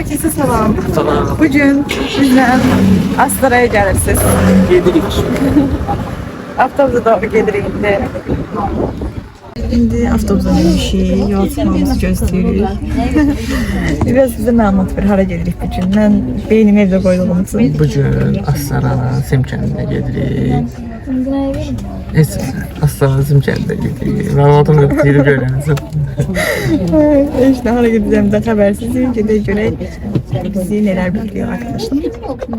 Herkese salam. Salam. Bugün bizden Astaraya gelirsiniz. Gedirik. Avtobusa doğru gelirik indi. İndi avtobusa binmişik, yol çıxmamızı gözləyirik. Biraz bizə məlumat ver, hara gedirik bugün? Mən beynimi evdə qoyduğum üçün. Bugün Astarana Simkəndə gedirik. Heç Astarana Simkəndə gedirik. Məlumatım yox, girib öyrənəcəm. İşte hara gideceğimden xəbərsizim. Gedək görək bizi neler bekliyor arkadaşlar. İndi turna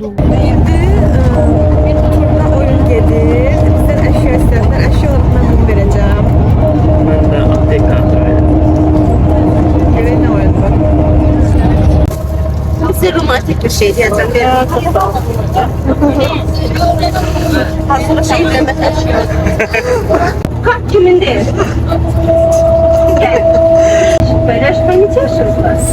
oyun gedir. Bizdən əşya istədilər. Əşya olarak mən bunu verəcəm. Mən də ATK Görək nə oyun var. Size romantik bir şey diyeceğim. Aslında şeyden mesela. Kart kimin değil? Böyle aşkım hiç yaşıyorsunuz.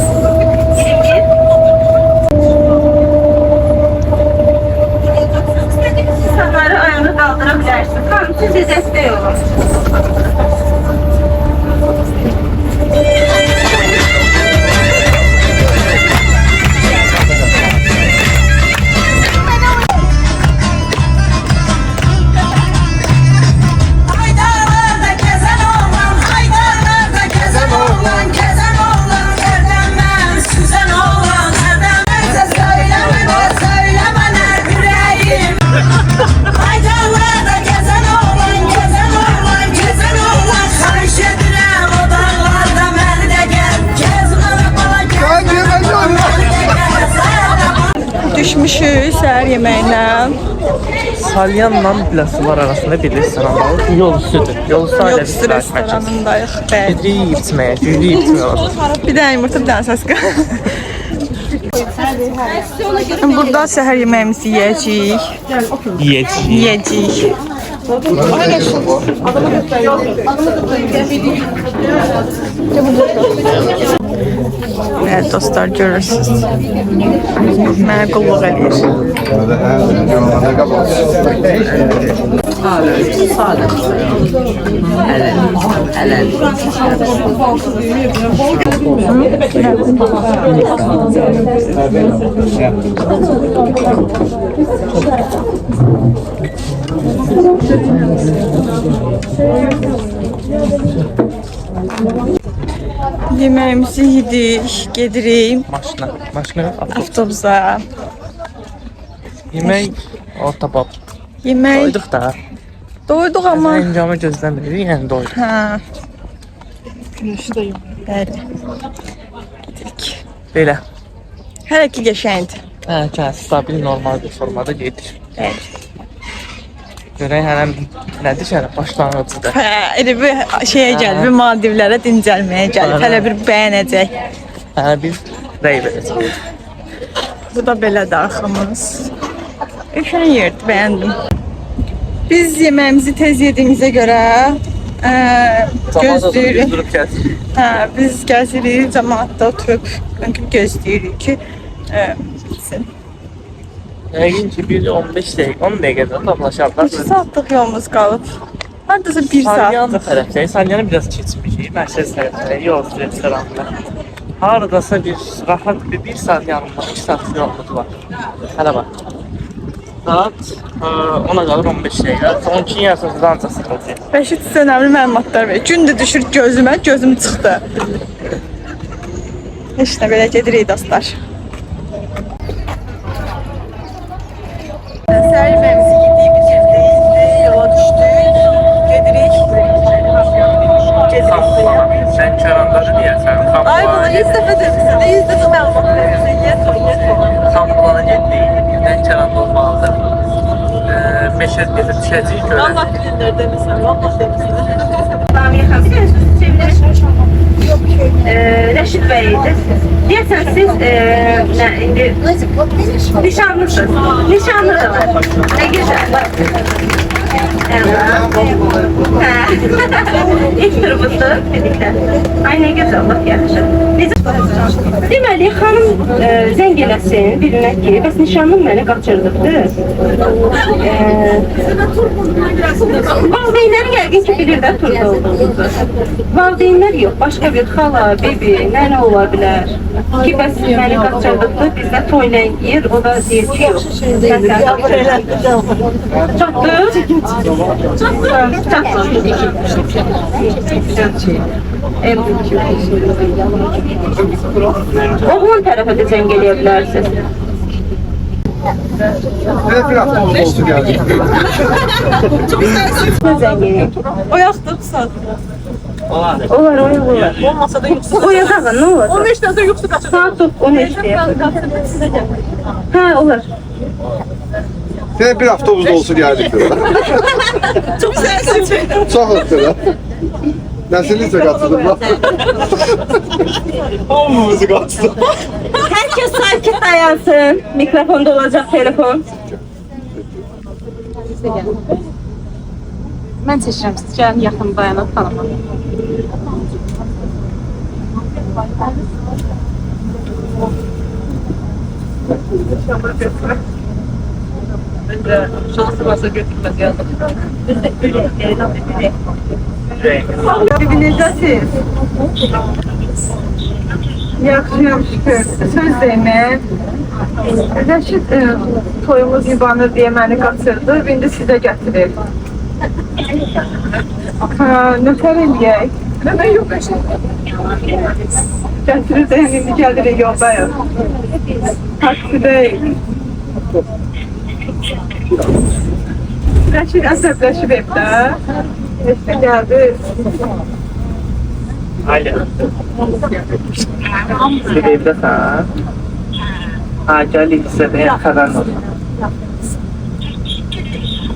İnsanları ayağını kaldırabilirsin. Tamam, size destek olun. Düşmüşük səhər yeməyindən. Salyanla Biləsuvar arasında bir restoran var. Yol üstüdür. Yol üstü ailə Yol üstü restoranındayıq. Bəli. Gedirik içməyə, gülük içməyə. Bir dənə yumurta, bir dənə saska. Burada səhər yeməyimizi yeyəcəyik. Yiyəcəyik. Evet dostlar, görürsünüz. Mənə qulluq eləyir. Yemeğimizi yedik, gedirik Maşına avtobusa. Yemək orta bab. Yemək Doyduq da. doyduq amma. Əncamı gözləmirik, yəni doyduq. Hə. Güneşdəyim. Bəli. Gedirik. Belə. Hələ ki qəşəngdir. Hə, stabil, normal bir formada gedir. Bəli. Görək hələm nədir şərə başlanğıcıdır. Hə, elə bir şeyə gəlib, bir Maldivlərə dincəlməyə gəlib. Hələ bir bəyənəcək. Hə, biz rəy verəcək. Bu da belədir axımız. Qəşəng yerdir, bəyəndim. Biz yeməyimizi tez yediyimizə görə gözləyirik. Durub gəlir. Hə, biz gəzirik, cəmaatda oturub gözləyirik ki, bitsin. Yəqin ki, bir 15 dəqiqə, 10 dəqiqədən toplaşarlar. 2 saatlıq yolumuz qalıb. Hardasa 1 Salyan saatlıq. tərəfdəyik. Salyanı biraz keçmişik. Mərkəz tərəfdəyik. Yol restoranda. Haradasa rahat bir saat yanında, 2 saat yolumuz var. Hələ bax. Saat ona qalır 15 dəqiqə. 12 yarısında ancaq sıxılacaq. Rəşid sizə önəmli məlumatlar verir. Gün də düşür gözümə, gözüm çıxdı. Heç nə, belə gedirik dostlar. Səhər yeməyimizi yediyimiz yerdeyiz, yola düşdük, gedirik. Lənkərandadır deyəsən. Ay bana 100 dəfə demişsin, 100 dəfə məlumat verirsin, yet. Xamplana getdik. Lənkəranda olmalıdır. Meşət gezib düşəcəyik görə. Allah bilinlər demişsən, Allah demişsən. Tamam, yakabilirsiniz. Çevirir. Reşit Bey'dir. Diyesen siz nişanlısınız. Nişanlı da var. Ne güzel. İlk turumuzda birlikte. Ay ne güzel, Allah yaxşı. Deməli, xanım zəng eləsin birinə ki, bəs nişanlım məni qaçırdıqdır. Valideynləri yəqin ki, bilir də turda olduğumuzu. Valideynlər yox, başqa bir xala, bebi, nənə ola bilər. Ki, bəs məni qaçırdıqdır, bizdə toyləyir, o da deyir ki, yox. Çatdı? Oğlan tərəfə də zəng eləyə bilərsiniz. Evet, bir hafta olsun geldi. Zəng eləyək. Oyaqdırsan. Olar. Olar, olar. Olmasa da yoxsa. O yatağa nə olacaq? 15 dəfə yoxsa qaçır. Saat 13'te yapalım. Ha, olur. Evet, bir haftamız olsun geldik. Çok güzelsin. Çok mutlu. Nesiliyse katıldım lan. Olmamızı katıldım. Herkes sakin dayansın. Mikrofonda olacak telefon. Mən seçirəm, siz gəlin yaxın dayanıb tanımaq. Şansı varsa götürmez yazdım. Birbirinizdəsiz. Yaxşıyam şükür. Söz deyimi. Rəşid toyumuz yubanır deyə məni qaçırdı. İndi sizə gətirir. Nökər eləyək. Mən yox. Gətirir də indi gəlirik yoldayıq. Taksidəyik. Rəşid əsəbləşib evdə. Eşdə gəldi. Alo. Bir evdəsən? Ha, gəlik sizə xəbərin olsun.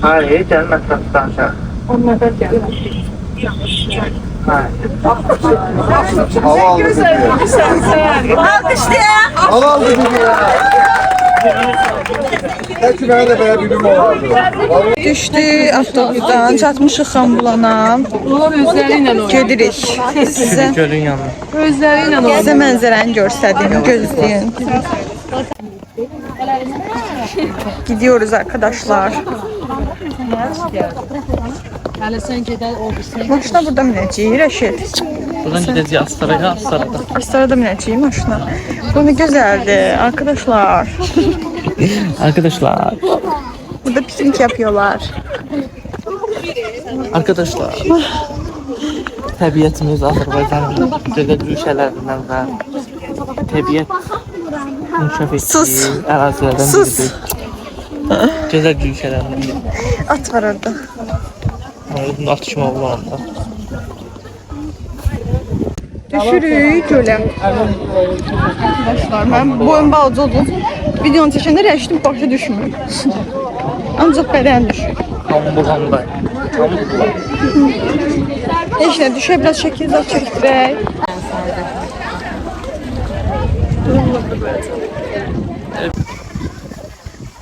Hayır, gəlin ətrafı danışaq. Onlar da gəlir. Hayır. Hava aldı bizi. Alkışlayaq. Hava aldı bizi ya. Belki bana da böyle bir gün olurdu. Düşdü avtobusdan, çatmışıq Xambulana. Gedirik. Sizə Gölün yanına. sizə mənzərəni göstərdim, gözləyin. Gidiyoruz arkadaşlar. Maşına burada minəcəyik, Rəşid. Buradan gidəcəyik Astaraya, Astarada. Astarada minəcəyik maşına. Bu ne güzeldi arkadaşlar. Arkadaşlar. Burada piknik yapıyorlar. Arkadaşlar. Təbiətimiz Azərbaycanın gözəl güşələrindən və təbiət inkişaf Sus. etdiyi ərazilərdən Sus. biridir. Gözəl güşələrindən biridir. At var orada. Orada atışma var onda. Düşürük gölə. Arkadaşlar ben boyun balaca oldum. Videonu çəkəndə Rəşidin başı düşmür. Ancaq bədən düşür. Hamburanda. Hamburanda. Heç nə düşə biraz şəkillər çəkdirək.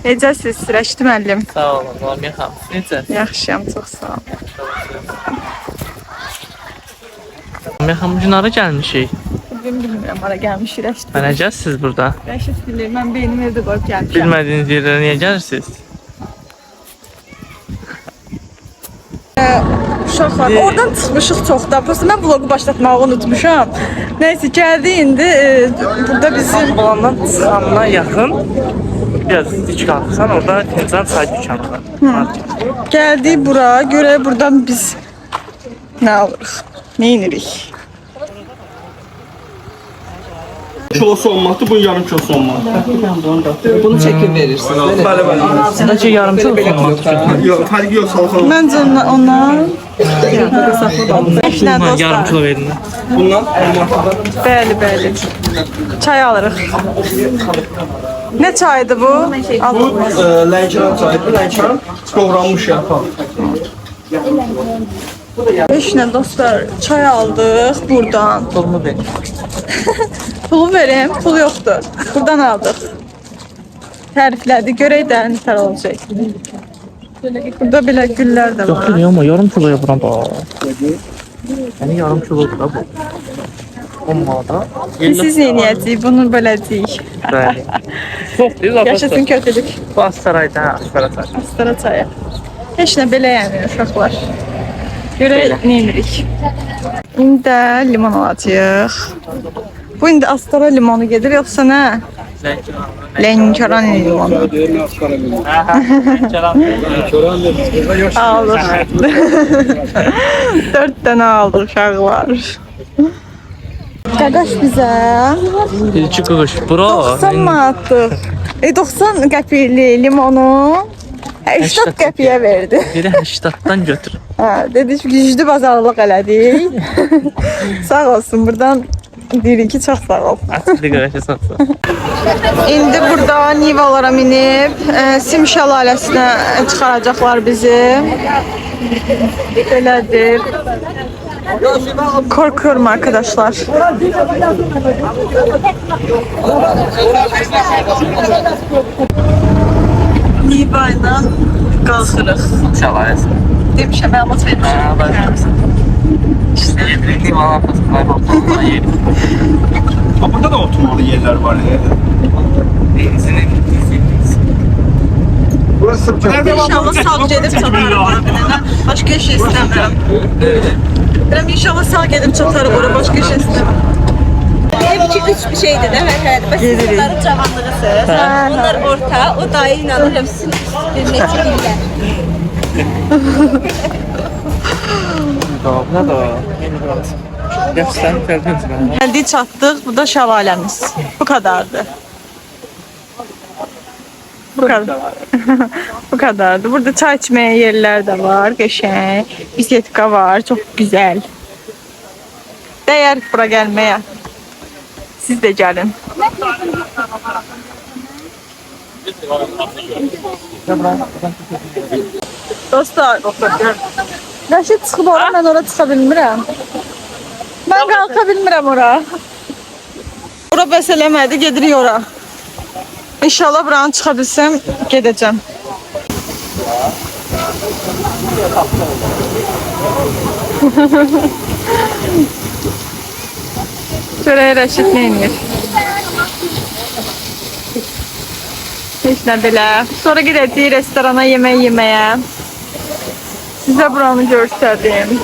Necəsiz Rəşid müəllim? Sağ olun, Lamiyə xanım. Necə? Yaxşıyam, çox sağ ol. Lamiyə xanım, bugün hara gəlmişik? Bugün bilmirəm hara gəlmişik Rəşid. Və nə gəlsiniz burada? Rəşid bilir, mən beynimi evdə qoyub gəlmişəm. Bilmədiyiniz yerlərə niyə gəlirsiniz? Uşaqlar, oradan çıxmışıq çoxda. Prosta mən vlogu başlatmağı unutmuşam. Nəysə, gəldi indi. Burada bizim Bulandan çıxanına yaxın biraz dik qalxırsan, orada Tencan çay dükanı var. gəldik bura. Görək buradan biz nə alırıq, nə inirik. Kilo sonmadı, bu yarım kilo sonmadı. Bunu çəkib verirsiniz. Bəli, bəli. Sadəcə yarım kilo olmaq. Yox, fərqi yox, salxan. Məncə ondan Eşlə Yarım dostlar. kilo verin. Bundan 10 manatdan. Bəli, bəli. Çay alırıq. Nə çaydı bu? Bu Aldığımız. Lənkəran çayıdır, Lənkəran qoğranmış yarpaq. Eşlə dostlar, çay aldıq buradan. Pulumu ver. Pulu verim, pul yoxdur. Buradan aldıq. Təriflədi, görək də nətər olacaq. Burada belə güllər də var. Yok ama yarım kiloya buram bak. Yani yarım kilo da bu. Olmadı. Siz neyniyəcəyik? Bunu böləcəyik. Bəli. Çok değil Yaşasın zaten. kötülük. Bu Astaray'da Astaray'da. Astara çayı. Heç nə belə yəni uşaqlar. Görə neymirik? İndi də limon alacağıq. Bu indi Astara limonu gedir yoxsa nə? Lənkəran limonu. Aldıq. 4 dənə aldıq uşaqlar. Qaqaş bizə İlçi kılıç. Bura. 90 manatlıq. 90 qəpikli limonu 80 qəpiyə verdi. Biri 80'dan götür. Hə, dedik güclü bazarlıq elədik. Sağ olsun buradan deyirik ki, çox sağ ol. Aslı kılıç satsa. İndi burada Nivalara minib Sim şəlaləsinə çıxaracaqlar bizi. Belədir. Korkuyorum arkadaşlar. Niva ilə qalxırıq. Çalayız. Demişəm, məlumat vermişəm. Ha, başlarsın. İşte yedirdiğim anlattıklar ortamda yeri. Burada da oturmalı yerler var ya. Benzinin Burası İnşallah sağ gedib çatarıq ora bilənə. Başqa şey istəmirəm. Biləm inşallah sağ gedib çatarıq ora, başqa şey istəmirəm. Ev ki üç bir şeydir de evet. Bak siz bunların cavanlığısınız. Onlar orta, o dayı inanır hepsini bir metrikler. ne da? Göster gördünüz mü? Gəldik, çatdıq. Bu da şəlaləmiz. Bu kadardı. Bu kadar. Bu kadardı. Burada çay içmeye yerler de var. Qəşəng. Bisetka var. Çok güzel. Değer bura gelmeye. Siz de gelin. Dostlar. Rəşid çıxıb ora, mən ora çıxa bilmirəm. Mən qalxa bilmirəm ora. Ora bəs eləmədi, gedirik ora. İnşallah buranı çıxa bilsəm, gedəcəm. Görək Rəşid neynir? Heç nə belə. Sonra gedəcəyik restorana yemək yeməyə. Sizə buranı göstərdim.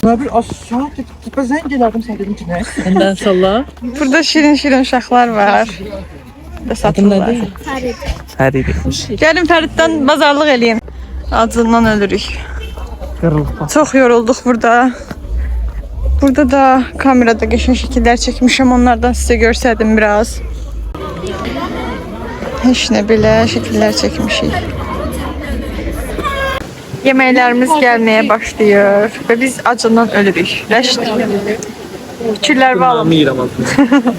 Bir aşağı tipe zengin geldim sen dedim ki ne? Ondan sonra Burada şirin uşaqlar var. Da satırlar. Fəridi. Gəlin Fəriddən bazarlıq eləyim. Acından ölürük. Qırılıq. Çox yorulduq burada. Burada da kamerada qəşəng şəkillər çəkmişəm. Onlardan sizə göstərdim biraz. Heç nə belə şəkillər çəkmişik. Yeməklərimiz gəlməyə başlayır və biz acından ölürük. Rəşid. Fikirlər var. Yiyirəm aslında.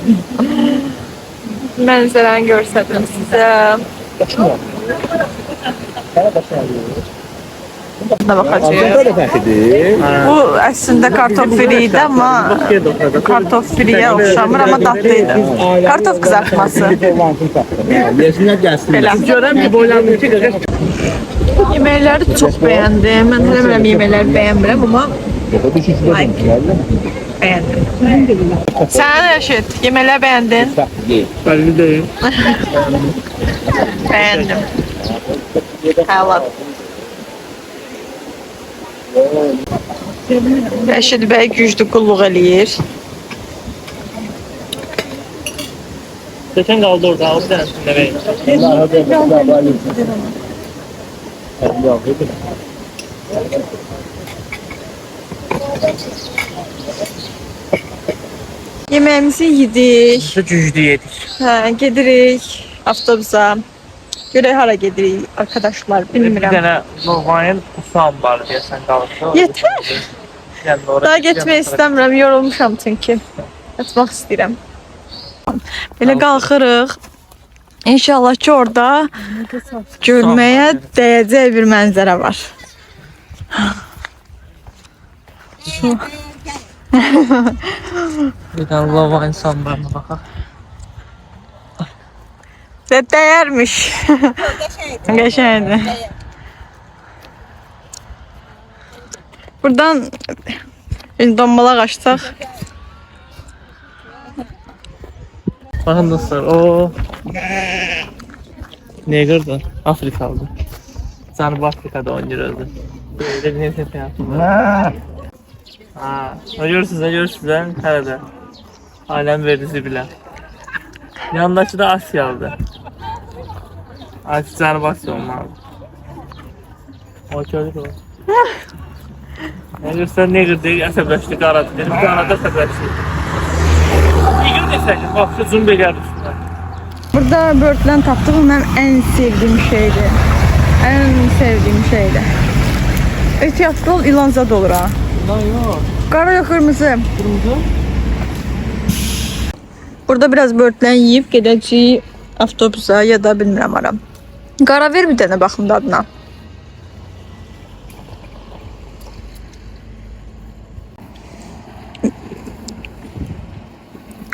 Mənzərəni göstərdim sizə. Buna baxacağıq. Bu əslində kartof fri idi, amma kartof friyə oxşamır, amma dadlıydı. Kartof qızartması. Belə. Görəm ki, boylandı ki, Yeməkləri çox bəyəndim. Mən bilmirəm yeməkləri bəyənmirəm, amma bəyəndim. Sən Rəşid, yeməkləri bəyəndin? bəlli deyil. Bəyəndim. Əla. Rəşid bəy güclü qulluq eləyir. Geçen kaldı orada, o bir tanesinde benim. Yeməyimizi yedik. Biz de cücdü yedik. Hə, gedirik avtobusa. Görək hara gedirik arkadaşlar, Bir bilmirəm. tane Normanın uçağım var diye sen kalırsa. Yetər. Yani oraya Daha getmək istəmirəm, yorulmuşam çünki. Yatmaq istəyirəm. Belə qalxırıq. İnşallah ki orada görməyə dəyəcək bir mənzərə var. Bir tane lava insanlarına bakar. Değermiş. Geçerdi. Buradan donbala kaçtık. Bakın dostlar, o Neger'dı, Afrikalı. Cənubi Afrikada oynayırdı. Böyle bir nefes hayatım var. Görürsünüz, hələ də. Aləm verdizi bilə. Yanındakı da Asiyalıdır. Cənubi Asiya olmalı. O köylü o. Neger'sən Neger deyil, əsəbləşdi, qaradır. Dedim, qarada əsəbləşdi. Neger desəkin, bak şu zoom belirdi üstüne. Burada börtlen taptığım benim en sevdiğim şeydi. En sevdiğim şeydi. Ehtiyatlı ol, ilanzad olur ha. Lan yok. Kara ya kırmızı. Kırmızı. Burada biraz börtlen yiyip gedəcəyik avtobusa ya da bilmirəm aram. Qara ver bir dənə baxım dadına.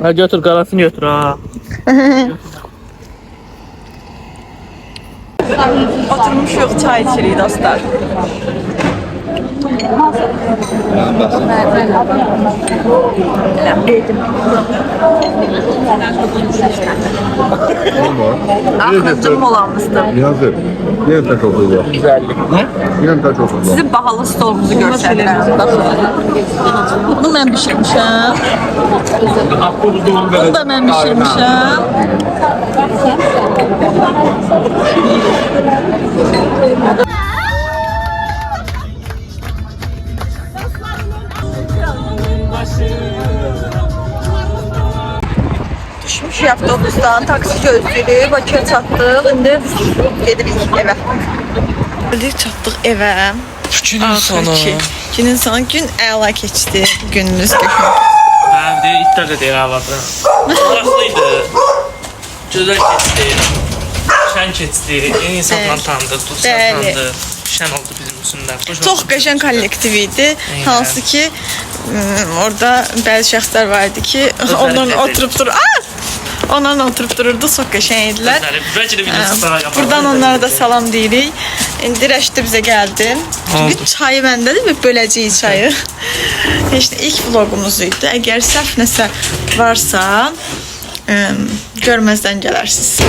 Ha götür, qarasını götür ha. Oturmuşuq, çay içirik dostlar. Ahırcım molamızdı. Niyazi, yine taş oturdu. Güzellik. Yine taş oturdu. Sizin bahalı stolumuzu görsənirəm. Bunu mən bişirmişəm. Bunu da mən bişirmişəm. Düşmüşük avtobusdan, taksi gözləyirik, Bakıya çatdıq. İndi gedirik evə. Geldik, çatdıq evə. Günün sonu. Günün sonu, gün əla keçdi. Gününüz götür. Həm deyir, iddia da deyir havadı. Maraqlıydı. Gözəl keçdi. Şən keçdi. Yeni insanlar tanıdıq, dostlar tanıdıq. Şən oldu bizim üçün də. Çox qəşəng kollektiv idi. Hansı ki, orada bəzi şəxslər var idi ki, onlarla oturup durur. Onlarla oturup dururdu, çox qəşəng idilər. Bəlkə də videosu sana yapalım. Buradan onlara da salam deyirik. İndi Rəşid bizə gəldi. Çünki çayı məndədir və böləcəyik çayı. İşte ilk vlogumuz idi. Əgər səhv nəsə varsa, görməzdən gələrsiniz.